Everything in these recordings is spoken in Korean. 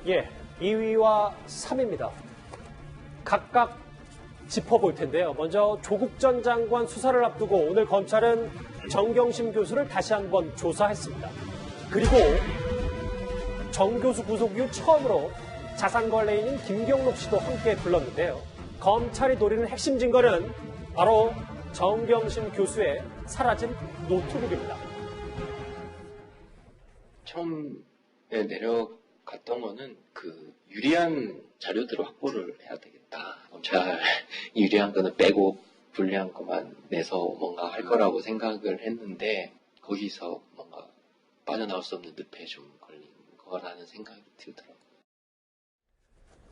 예, 2위와 3위입니다. 각각 짚어볼 텐데요. 먼저 조국 전 장관 수사를 앞두고 오늘 검찰은 정경심 교수를 다시 한번 조사했습니다. 그리고 정 교수 구속 이후 처음으로 자산관리인인 김경록 씨도 함께 불렀는데요. 검찰이 노리는 핵심 증거는 바로 정경심 교수의 사라진 노트북입니다. 처음에 내려갔던 거는 그 유리한 자료들을 확보를 해야 되겠다. 검찰 유리한 거는 빼고 불리한 것만 내서 뭔가 할 거라고 생각을 했는데 거기서 뭔가 빠져나올 수 없는 늪에 좀 걸린 거라는 생각이 들더라고요.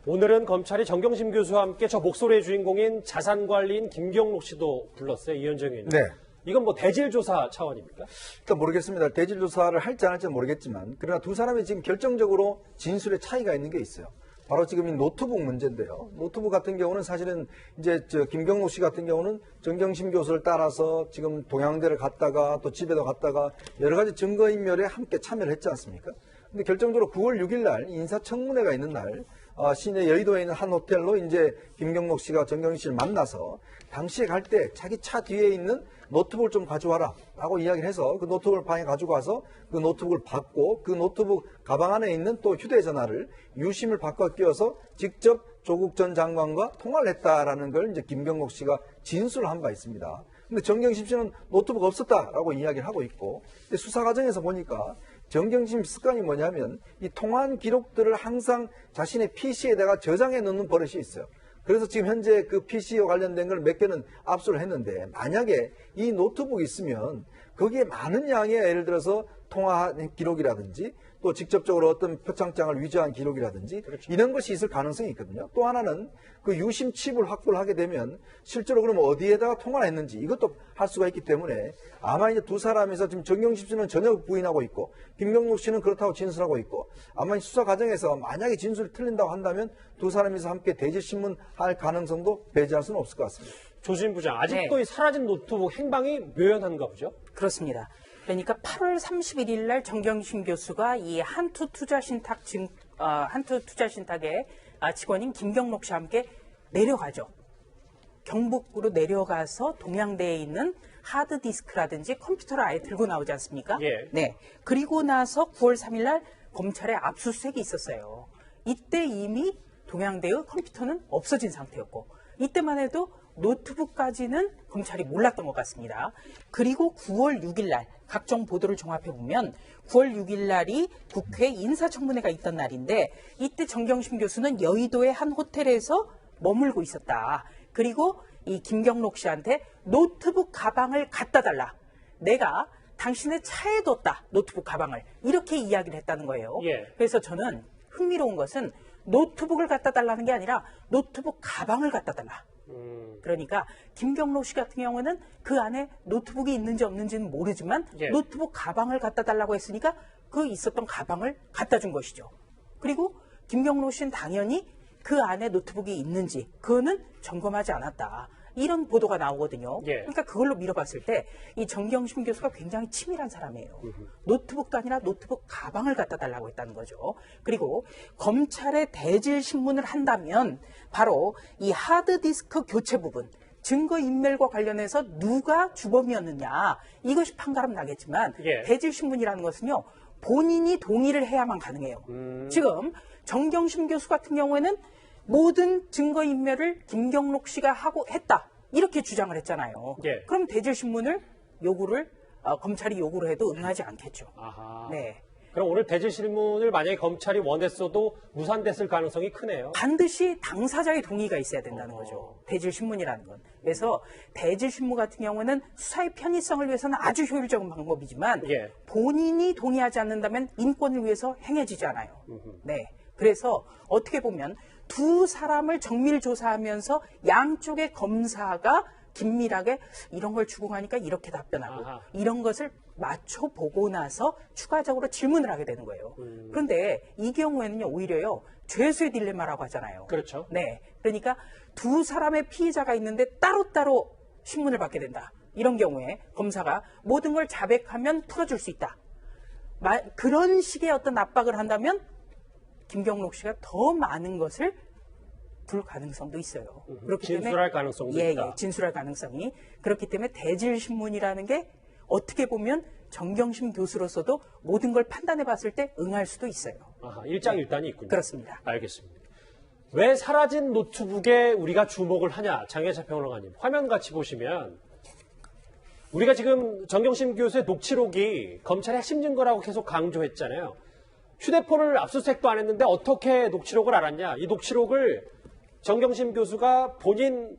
오늘은 검찰이 정경심 교수와 함께 저 목소리의 주인공인 자산관리인 김경록 씨도 불렀어요. 이현정 의원님. 네. 이건 뭐 대질조사 차원입니까? 일단 모르겠습니다. 대질조사를 할지 안 할지는 모르겠지만 그러나 두 사람이 지금 결정적으로 진술에 차이가 있는 게 있어요. 바로 지금 이 노트북 문제인데요. 노트북 같은 경우는 사실은 이제 김경록 씨 같은 경우는 정경심 교수를 따라서 지금 동양대를 갔다가 또 집에도 갔다가 여러 가지 증거인멸에 함께 참여를 했지 않습니까? 근데 결정적으로 9월 6일 날 인사청문회가 있는 날 시내 여의도에 있는 한 호텔로 이제 김경록 씨가 정경심 씨를 만나서 당시에 갈 때 자기 차 뒤에 있는 노트북을 좀 가져와라 라고 이야기를 해서 그 노트북을 방에 가지고 와서 그 노트북을 받고 그 노트북 가방 안에 있는 또 휴대전화를 유심을 바꿔 끼워서 직접 조국 전 장관과 통화를 했다라는 걸 이제 김경록 씨가 진술을 한 바 있습니다. 근데 정경심 씨는 노트북 없었다라고 이야기를 하고 있고 근데 수사 과정에서 보니까 정경심 습관이 뭐냐면 이 통화한 기록들을 항상 자신의 PC에다가 저장해 놓는 버릇이 있어요. 그래서 지금 현재 그 PC와 관련된 걸 몇 개는 압수를 했는데 만약에 이 노트북이 있으면 거기에 많은 양의 예를 들어서 통화 기록이라든지 또 직접적으로 어떤 표창장을 위조한 기록이라든지 그렇죠. 이런 것이 있을 가능성이 있거든요. 또 하나는 그 유심 칩을 확보를 하게 되면 실제로 그러면 어디에다가 통화를 했는지 이것도 할 수가 있기 때문에 아마 이제 두 사람에서 지금 정경심 씨는 전혀 부인하고 있고 김경록 씨는 그렇다고 진술하고 있고 아마 수사 과정에서 만약에 진술이 틀린다고 한다면 두 사람이서 함께 대질신문 할 가능성도 배제할 수는 없을 것 같습니다. 조진 부장, 아직도 네. 이 사라진 노트북 행방이 묘연한가 보죠? 그렇습니다. 그러니까 8월 31일 날 정경심 교수가 이 한투투자신탁의 직원인 김경록 씨와 함께 내려가죠. 경북으로 내려가서 동양대에 있는 하드디스크라든지 컴퓨터를 아예 들고 나오지 않습니까? 예. 네. 그리고 나서 9월 3일 날 검찰에 압수수색이 있었어요. 이때 이미 동양대의 컴퓨터는 없어진 상태였고 이때만 해도 노트북까지는 검찰이 몰랐던 것 같습니다. 그리고 9월 6일 날 각종 보도를 종합해 보면 9월 6일 날이 국회 인사청문회가 있던 날인데 이때 정경심 교수는 여의도의 한 호텔에서 머물고 있었다. 그리고 이 김경록 씨한테 노트북 가방을 갖다 달라. 내가 당신의 차에 뒀다. 노트북 가방을. 이렇게 이야기를 했다는 거예요. 예. 그래서 저는 흥미로운 것은 노트북을 갖다 달라는 게 아니라 노트북 가방을 갖다 달라. 그러니까 김경록 씨 같은 경우는 그 안에 노트북이 있는지 없는지는 모르지만 예. 노트북 가방을 갖다 달라고 했으니까 그 있었던 가방을 갖다 준 것이죠. 그리고 김경록 씨는 당연히 그 안에 노트북이 있는지 그거는 점검하지 않았다. 이런 보도가 나오거든요. 예. 그러니까 그걸로 밀어봤을 때 이 정경심 교수가 굉장히 치밀한 사람이에요. 노트북도 아니라 노트북 가방을 갖다 달라고 했다는 거죠. 그리고 검찰에 대질 신문을 한다면 바로 이 하드디스크 교체 부분, 증거인멸과 관련해서 누가 주범이었느냐 이것이 판가름 나겠지만 예. 대질 신문이라는 것은요. 본인이 동의를 해야만 가능해요. 지금 정경심 교수 같은 경우에는 모든 증거인멸을 김경록 씨가 하고 했다. 이렇게 주장을 했잖아요. 예. 그럼 대질신문을 검찰이 요구를 해도 응하지 않겠죠. 아하. 네. 그럼 오늘 대질신문을 만약에 검찰이 원했어도 무산됐을 가능성이 크네요. 반드시 당사자의 동의가 있어야 된다는 거죠. 대질신문이라는 건. 그래서 대질신문 같은 경우는 수사의 편의성을 위해서는 아주 효율적인 방법이지만 예. 본인이 동의하지 않는다면 인권을 위해서 행해지지 않아요. 네. 그래서 어떻게 보면 두 사람을 정밀 조사하면서 양쪽의 검사가 긴밀하게 이런 걸 추궁하니까 이렇게 답변하고 아하. 이런 것을 맞춰보고 나서 추가적으로 질문을 하게 되는 거예요. 그런데 이 경우에는요, 오히려요, 죄수의 딜레마라고 하잖아요. 그렇죠. 네. 그러니까 두 사람의 피의자가 있는데 따로따로 신문을 받게 된다. 이런 경우에 검사가 모든 걸 자백하면 풀어줄 수 있다. 그런 식의 어떤 압박을 한다면 김경록 씨가 더 많은 것을 불 가능성도 있어요. 그렇기 진술할 가능성도 예, 있다. 예, 진술할 가능성이. 그렇기 때문에 대질신문이라는 게 어떻게 보면 정경심 교수로서도 모든 걸 판단해 봤을 때 응할 수도 있어요. 아하, 일장일단이 있군요. 그렇습니다. 알겠습니다. 왜 사라진 노트북에 우리가 주목을 하냐? 장혜자 평론가님. 화면 같이 보시면 우리가 지금 정경심 교수의 녹취록이 검찰의 핵심 증거라고 계속 강조했잖아요. 휴대폰을 압수수색도 안 했는데 어떻게 녹취록을 알았냐? 이 녹취록을 정경심 교수가 본인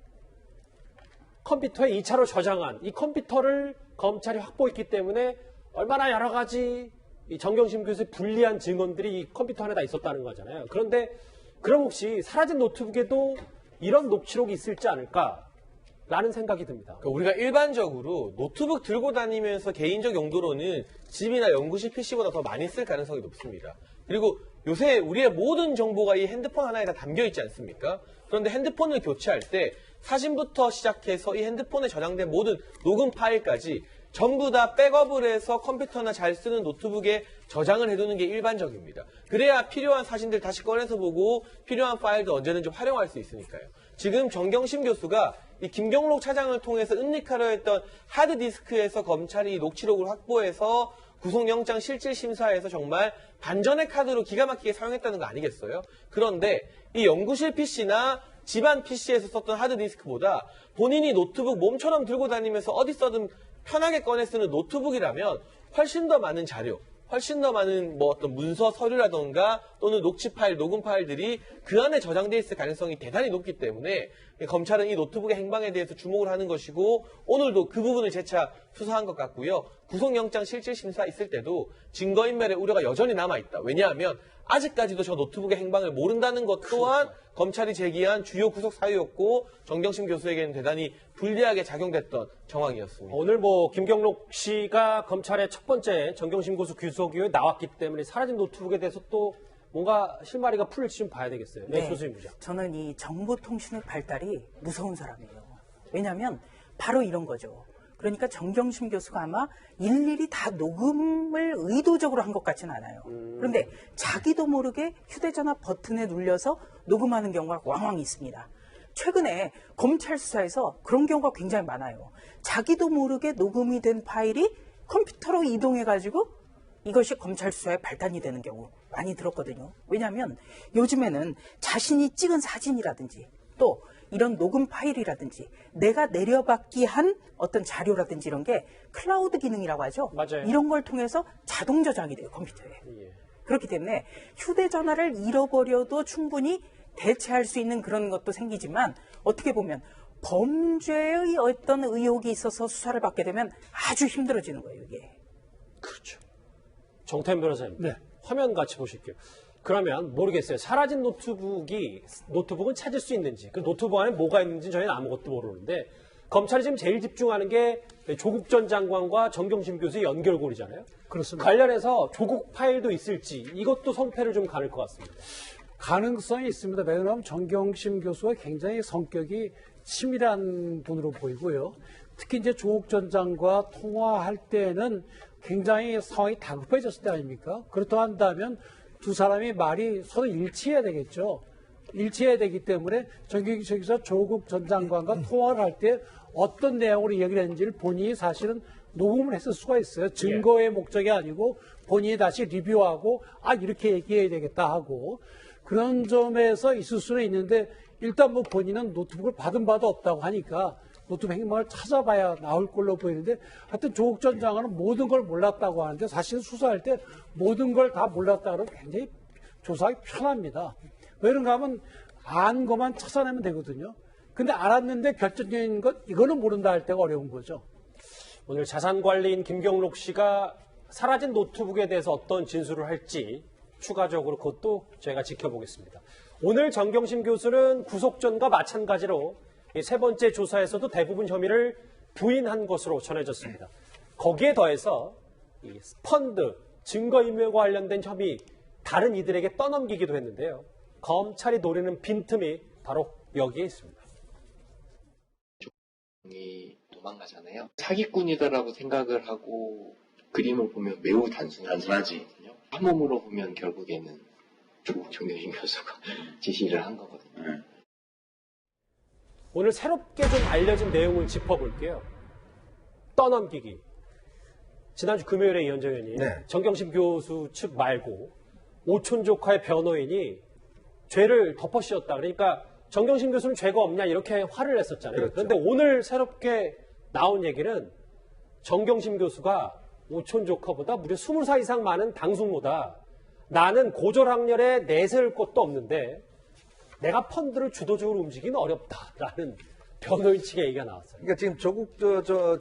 컴퓨터에 2차로 저장한 이 컴퓨터를 검찰이 확보했기 때문에 얼마나 여러 가지 이 정경심 교수의 불리한 증언들이 이 컴퓨터 안에 다 있었다는 거잖아요. 그런데 그럼 혹시 사라진 노트북에도 이런 녹취록이 있을지 않을까라는 생각이 듭니다. 그러니까 우리가 일반적으로 노트북 들고 다니면서 개인적 용도로는 집이나 연구실 PC보다 더 많이 쓸 가능성이 높습니다. 그리고 요새 우리의 모든 정보가 이 핸드폰 하나에 다 담겨 있지 않습니까? 그런데 핸드폰을 교체할 때 사진부터 시작해서 이 핸드폰에 저장된 모든 녹음 파일까지 전부 다 백업을 해서 컴퓨터나 잘 쓰는 노트북에 저장을 해두는 게 일반적입니다. 그래야 필요한 사진들 다시 꺼내서 보고 필요한 파일도 언제든지 활용할 수 있으니까요. 지금 정경심 교수가 이 김경록 차장을 통해서 은닉하려 했던 하드디스크에서 검찰이 녹취록을 확보해서 구속영장 실질심사에서 정말 반전의 카드로 기가 막히게 사용했다는 거 아니겠어요? 그런데 이 연구실 PC나 집안 PC에서 썼던 하드디스크보다 본인이 노트북 몸처럼 들고 다니면서 어디 써든 편하게 꺼내 쓰는 노트북이라면 훨씬 더 많은 자료, 훨씬 더 많은 뭐 어떤 문서 서류라던가 또는 녹취 파일, 녹음 파일들이 그 안에 저장돼 있을 가능성이 대단히 높기 때문에 검찰은 이 노트북의 행방에 대해서 주목을 하는 것이고 오늘도 그 부분을 재차 수사한 것 같고요. 구속영장 실질심사 있을 때도 증거인멸의 우려가 여전히 남아있다. 왜냐하면 아직까지도 저 노트북의 행방을 모른다는 것 또한 검찰이 제기한 주요 구속 사유였고 정경심 교수에게는 대단히 불리하게 작용됐던 정황이었습니다. 오늘 뭐 김경록 씨가 검찰의 첫 번째 정경심 교수 구속 이후에 나왔기 때문에 사라진 노트북에 대해서 또 뭔가 실마리가 풀릴지 좀 봐야 되겠어요. 네, 교수님 부장. 저는 이 정보통신의 발달이 무서운 사람이에요. 왜냐하면 바로 이런 거죠. 그러니까 정경심 교수가 아마 일일이 다 녹음을 의도적으로 한 것 같지는 않아요. 그런데 자기도 모르게 휴대전화 버튼에 눌려서 녹음하는 경우가 왕왕 있습니다. 최근에 검찰 수사에서 그런 경우가 굉장히 많아요. 자기도 모르게 녹음이 된 파일이 컴퓨터로 이동해가지고 이것이 검찰 수사에 발단이 되는 경우 많이 들었거든요. 왜냐하면 요즘에는 자신이 찍은 사진이라든지 또 이런 녹음 파일이라든지 내가 내려받기 한 어떤 자료라든지 이런 게 클라우드 기능이라고 하죠. 맞아요. 이런 걸 통해서 자동 저장이 돼요, 컴퓨터에. 예. 그렇기 때문에 휴대전화를 잃어버려도 충분히 대체할 수 있는 그런 것도 생기지만 어떻게 보면 범죄의 어떤 의혹이 있어서 수사를 받게 되면 아주 힘들어지는 거예요, 이게. 그렇죠. 정태현 변호사님. 네. 화면 같이 보실게요. 그러면 모르겠어요. 사라진 노트북은 찾을 수 있는지, 그 노트북 안에 뭐가 있는지 저희는 아무것도 모르는데 검찰이 지금 제일 집중하는 게 조국 전 장관과 정경심 교수의 연결고리잖아요. 그렇습니다. 관련해서 조국 파일도 있을지 이것도 성패를 좀 가를 것 같습니다. 가능성이 있습니다. 왜냐하면 정경심 교수가 굉장히 성격이 치밀한 분으로 보이고요. 특히 이제 조국 전 장관과 통화할 때는 굉장히 상황이 다급해졌을 때 아닙니까? 그렇다 한다면 두 사람이 말이 서로 일치해야 되겠죠. 일치해야 되기 때문에 정경심 교수가 조국 전 장관과 통화를 할 때 어떤 내용으로 얘기를 했는지를 본인이 사실은 녹음을 했을 수가 있어요. 증거의 목적이 아니고 본인이 다시 리뷰하고 이렇게 얘기해야 되겠다 하고 그런 점에서 있을 수는 있는데 일단 뭐 본인은 노트북을 받은 바도 없다고 하니까 노트북 행방을 찾아봐야 나올 걸로 보이는데 하여튼 조국 전 장관은 모든 걸 몰랐다고 하는데 사실 수사할 때 모든 걸 다 몰랐다 그러면 굉장히 조사하기 편합니다. 왜 그런가 하면 안 것만 찾아내면 되거든요. 근데 알았는데 결정적인 것 이거는 모른다 할 때가 어려운 거죠. 오늘 자산관리인 김경록 씨가 사라진 노트북에 대해서 어떤 진술을 할지 추가적으로 그것도 저희가 지켜보겠습니다. 오늘 정경심 교수는 구속 전과 마찬가지로 이 세 번째 조사에서도 대부분 혐의를 부인한 것으로 전해졌습니다. 거기에 더해서 이 펀드, 증거인멸과 관련된 혐의 다른 이들에게 떠넘기기도 했는데요. 검찰이 노리는 빈틈이 바로 여기에 있습니다. 이 도망가잖아요. 사기꾼이다라고 생각을 하고 그림을 보면 매우 단순하지. 한 몸으로 보면 결국에는 조국 정경심 교수가 지시를 한 거거든요. 오늘 새롭게 좀 알려진 내용을 짚어볼게요. 떠넘기기. 지난주 금요일에 이현정 의원님, 네. 정경심 교수 측 말고 오촌 조카의 변호인이 죄를 덮어씌웠다. 그러니까 정경심 교수는 죄가 없냐 이렇게 화를 냈었잖아요. 그렇죠. 그런데 오늘 새롭게 나온 얘기는 정경심 교수가 오촌 조카보다 무려 20살 이상 많은 당숙모다. 나는 고졸학렬에 내세울 것도 없는데 내가 펀드를 주도적으로 움직이기는 어렵다라는 변호인 측의 얘기가 나왔어요. 그러니까 지금 조국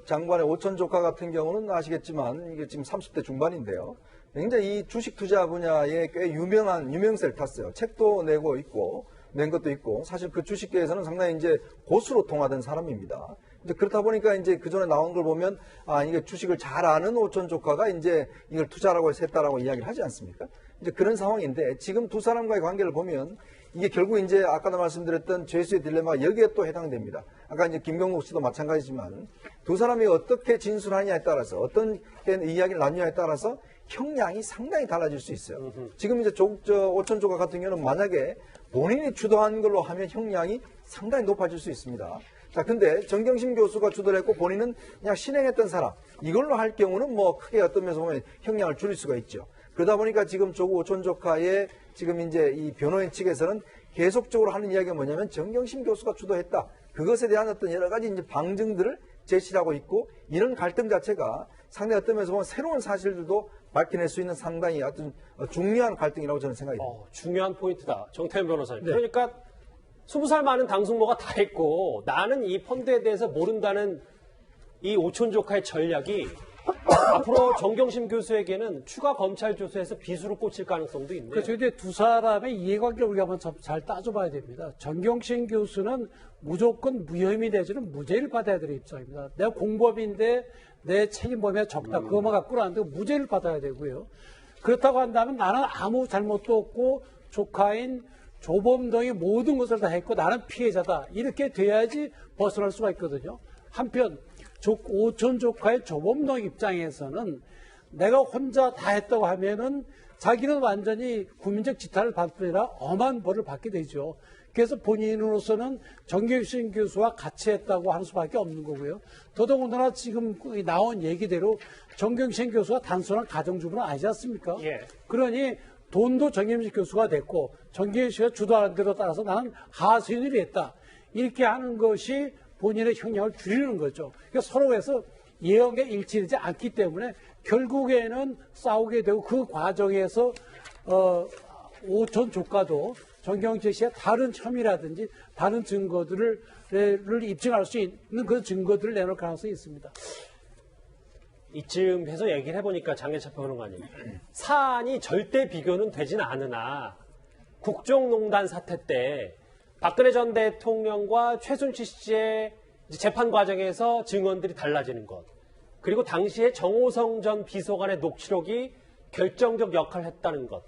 장관의 오촌 조카 같은 경우는 아시겠지만 이게 지금 30대 중반인데요. 굉장히 이 주식 투자 분야에 꽤 유명한 유명세를 탔어요. 책도 내고 있고 낸 것도 있고 사실 그 주식계에서는 상당히 이제 고수로 통하던 사람입니다. 이제 그렇다 보니까 이제 그 전에 나온 걸 보면 이게 주식을 잘 아는 오촌 조카가 이제 이걸 투자라고 해서 했다라고 이야기를 하지 않습니까? 이제 그런 상황인데 지금 두 사람과의 관계를 보면 이게 결국 이제 아까도 말씀드렸던 죄수의 딜레마가 여기에 또 해당됩니다. 아까 이제 김경록 씨도 마찬가지지만 두 사람이 어떻게 진술하느냐에 따라서 어떤 이야기를 나누냐에 따라서 형량이 상당히 달라질 수 있어요. 지금 이제 오촌 조카 같은 경우는 만약에 본인이 주도한 걸로 하면 형량이 상당히 높아질 수 있습니다. 자, 근데 정경심 교수가 주도를 했고 본인은 그냥 신행했던 사람 이걸로 할 경우는 뭐 크게 어떤 면에서 보면 형량을 줄일 수가 있죠. 그러다 보니까 지금 조국 오촌 조카의 지금 이제 이 변호인 측에서는 계속적으로 하는 이야기가 뭐냐면 정경심 교수가 주도했다. 그것에 대한 어떤 여러 가지 이제 방증들을 제시하고 있고 이런 갈등 자체가 상당히 어떤 면에서 보면 새로운 사실들도 밝혀낼 수 있는 상당히 어떤 중요한 갈등이라고 저는 생각이 듭니다. 중요한 포인트다. 정태현 변호사님. 그러니까 20살 많은 당숙모가 다 했고 나는 이 펀드에 대해서 모른다는 이 오촌 조카의 전략이 앞으로 정경심 교수에게는 추가 검찰 조사에서 비수로 꽂힐 가능성도 있네요. 그렇죠. 근데 두 사람의 이해관계를 우리가 한번 잘 따져봐야 됩니다. 정경심 교수는 무조건 무혐의 내지는 무죄를 받아야 될 입장입니다. 내가 공범인데 내 책임 범위가 적다. 그것만 갖고는 안 되고 무죄를 받아야 되고요. 그렇다고 한다면 나는 아무 잘못도 없고 조카인 조범동이 모든 것을 다 했고 나는 피해자다. 이렇게 돼야지 벗어날 수가 있거든요. 한편 오촌 조카의 조범동 입장에서는 내가 혼자 다 했다고 하면은 자기는 완전히 국민적 지탄을 받을 뿐이라 엄한 벌을 받게 되죠. 그래서 본인으로서는 정경심 교수와 같이 했다고 하는 수밖에 없는 거고요. 더더군다나 지금 나온 얘기대로 정경심 교수가 단순한 가정주부는 아니지 않습니까? 예. 그러니 돈도 정경심 교수가 됐고 정경심 씨가 주도하는 대로 따라서 나는 하수인을 했다. 이렇게 하는 것이 본인의 형량을 줄이는 거죠. 그러니까 서로에서 예언에 일치되지 않기 때문에 결국에는 싸우게 되고 그 과정에서 오촌 조카도 정경심 씨의 다른 혐의라든지 다른 증거들을 입증할 수 있는 그런 증거들을 내놓을 가능성이 있습니다. 이쯤 해서 얘기를 해보니까 장례차 평론가님 사안이 절대 비교는 되진 않으나 국정농단 사태 때 박근혜 전 대통령과 최순실 씨의 재판 과정에서 증언들이 달라지는 것 그리고 당시에 정호성 전 비서관의 녹취록이 결정적 역할을 했다는 것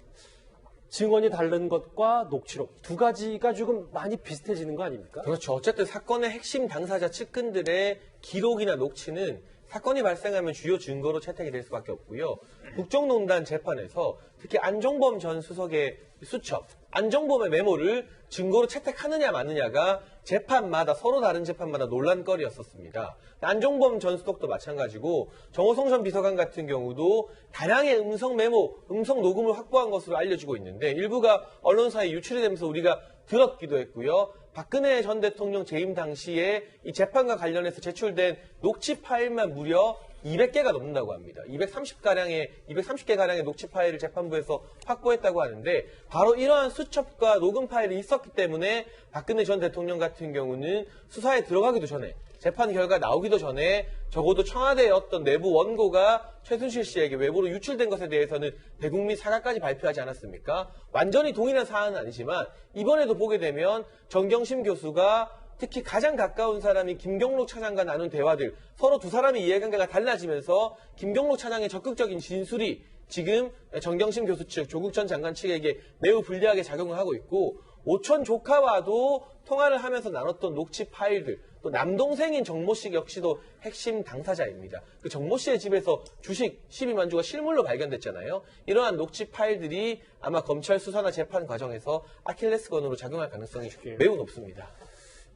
증언이 다른 것과 녹취록 두 가지가 조금 많이 비슷해지는 거 아닙니까? 그렇죠. 어쨌든 사건의 핵심 당사자 측근들의 기록이나 녹취는 사건이 발생하면 주요 증거로 채택이 될 수밖에 없고요. 국정농단 재판에서 특히 안종범 전 수석의 수첩, 안종범의 메모를 증거로 채택하느냐 마느냐가 재판마다 서로 다른 재판마다 논란거리였었습니다. 안종범 전 수석도 마찬가지고 정호성 전 비서관 같은 경우도 다량의 음성 메모, 음성 녹음을 확보한 것으로 알려지고 있는데 일부가 언론사에 유출이 되면서 우리가 들었기도 했고요. 박근혜 전 대통령 재임 당시에 이 재판과 관련해서 제출된 녹취 파일만 무려 200개가 넘는다고 합니다. 230개가량의 녹취 파일을 재판부에서 확보했다고 하는데 바로 이러한 수첩과 녹음 파일이 있었기 때문에 박근혜 전 대통령 같은 경우는 수사에 들어가기도 전에 재판 결과 나오기도 전에 적어도 청와대의 어떤 내부 원고가 최순실 씨에게 외부로 유출된 것에 대해서는 대국민 사과까지 발표하지 않았습니까? 완전히 동일한 사안은 아니지만 이번에도 보게 되면 정경심 교수가 특히 가장 가까운 사람이 김경록 차장과 나눈 대화들 서로 두 사람의 이해관계가 달라지면서 김경록 차장의 적극적인 진술이 지금 정경심 교수 측, 조국 전 장관 측에게 매우 불리하게 작용을 하고 있고 오촌 조카와도 통화를 하면서 나눴던 녹취 파일들 또 남동생인 정모 씨 역시도 핵심 당사자입니다. 그 정모 씨의 집에서 주식 12만 주가 실물로 발견됐잖아요. 이러한 녹취 파일들이 아마 검찰 수사나 재판 과정에서 아킬레스건으로 작용할 가능성이 매우 높습니다.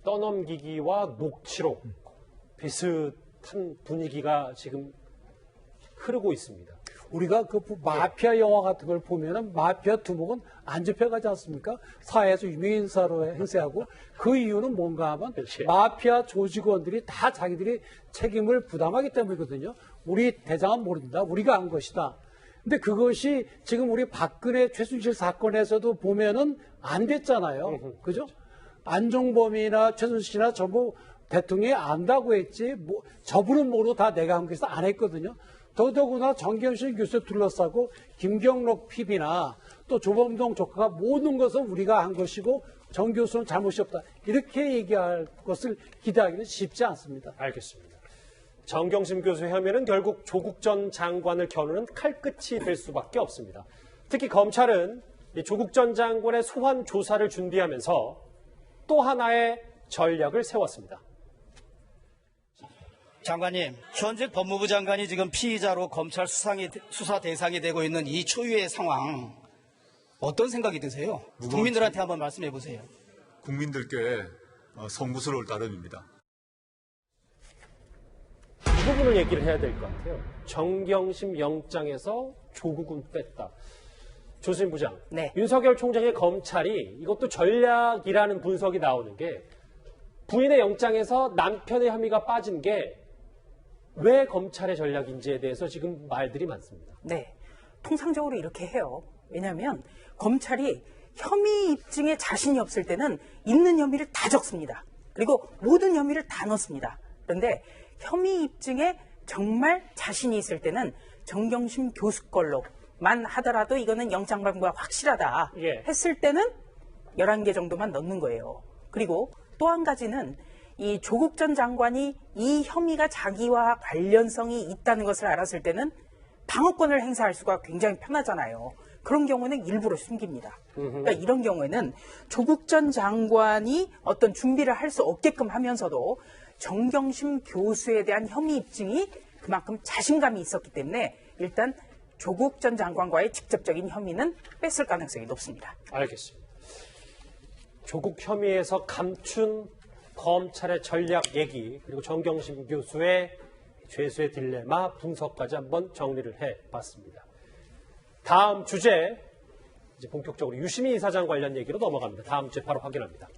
떠넘기기와 녹취록 비슷한 분위기가 지금 흐르고 있습니다. 우리가 그 마피아 영화 같은 걸 보면은 마피아 두목은 안 잡혀가지 않습니까? 사회에서 유명인사로 행세하고 그 이유는 뭔가 하면 그렇지. 마피아 조직원들이 다 자기들이 책임을 부담하기 때문이거든요. 우리 대장은 모른다. 우리가 한 것이다. 근데 그것이 지금 우리 박근혜 최순실 사건에서도 보면은 안 됐잖아요. 그죠? 안종범이나 최순실이나 전부 대통령이 안다고 했지, 뭐, 저분은 모르고 다 내가 한 것에서 안 했거든요. 더더구나 정경심 교수 둘러싸고 김경록 PB나 또 조범동 조카가 모든 것은 우리가 한 것이고 정 교수는 잘못이 없다. 이렇게 얘기할 것을 기대하기는 쉽지 않습니다. 알겠습니다. 정경심 교수의 혐의는 결국 조국 전 장관을 겨누는 칼끝이 될 수밖에 없습니다. 특히 검찰은 이 조국 전 장관의 소환 조사를 준비하면서 또 하나의 전략을 세웠습니다. 장관님, 현직 법무부 장관이 지금 피의자로 검찰 수사 대상이 되고 있는 이 초유의 상황 어떤 생각이 드세요? 국민들한테 한번 말씀해 보세요. 국민들께 송구스러울 따름입니다. 이 부분을 얘기를 해야 될 것 같아요. 정경심 영장에서 조국은 뺐다. 조수진 부장, 네. 윤석열 총장의 검찰이 이것도 전략이라는 분석이 나오는 게 부인의 영장에서 남편의 혐의가 빠진 게 왜 검찰의 전략인지에 대해서 지금 말들이 많습니다. 네. 통상적으로 이렇게 해요. 왜냐하면 검찰이 혐의 입증에 자신이 없을 때는 있는 혐의를 다 적습니다. 그리고 모든 혐의를 다 넣습니다. 그런데 혐의 입증에 정말 자신이 있을 때는 정경심 교수 걸로만 하더라도 이거는 영장 발부가 확실하다 예. 했을 때는 11개 정도만 넣는 거예요. 그리고 또 한 가지는 이 조국 전 장관이 이 혐의가 자기와 관련성이 있다는 것을 알았을 때는 방어권을 행사할 수가 굉장히 편하잖아요. 그런 경우는 일부러 숨깁니다. 그러니까 이런 경우에는 조국 전 장관이 어떤 준비를 할 수 없게끔 하면서도 정경심 교수에 대한 혐의 입증이 그만큼 자신감이 있었기 때문에 일단 조국 전 장관과의 직접적인 혐의는 뺐을 가능성이 높습니다. 알겠습니다. 조국 혐의에서 감춘 검찰의 전략 얘기, 그리고 정경심 교수의 죄수의 딜레마 분석까지 한번 정리를 해봤습니다. 다음 주제, 이제 본격적으로 유시민 이사장 관련 얘기로 넘어갑니다. 다음 주에 바로 확인합니다.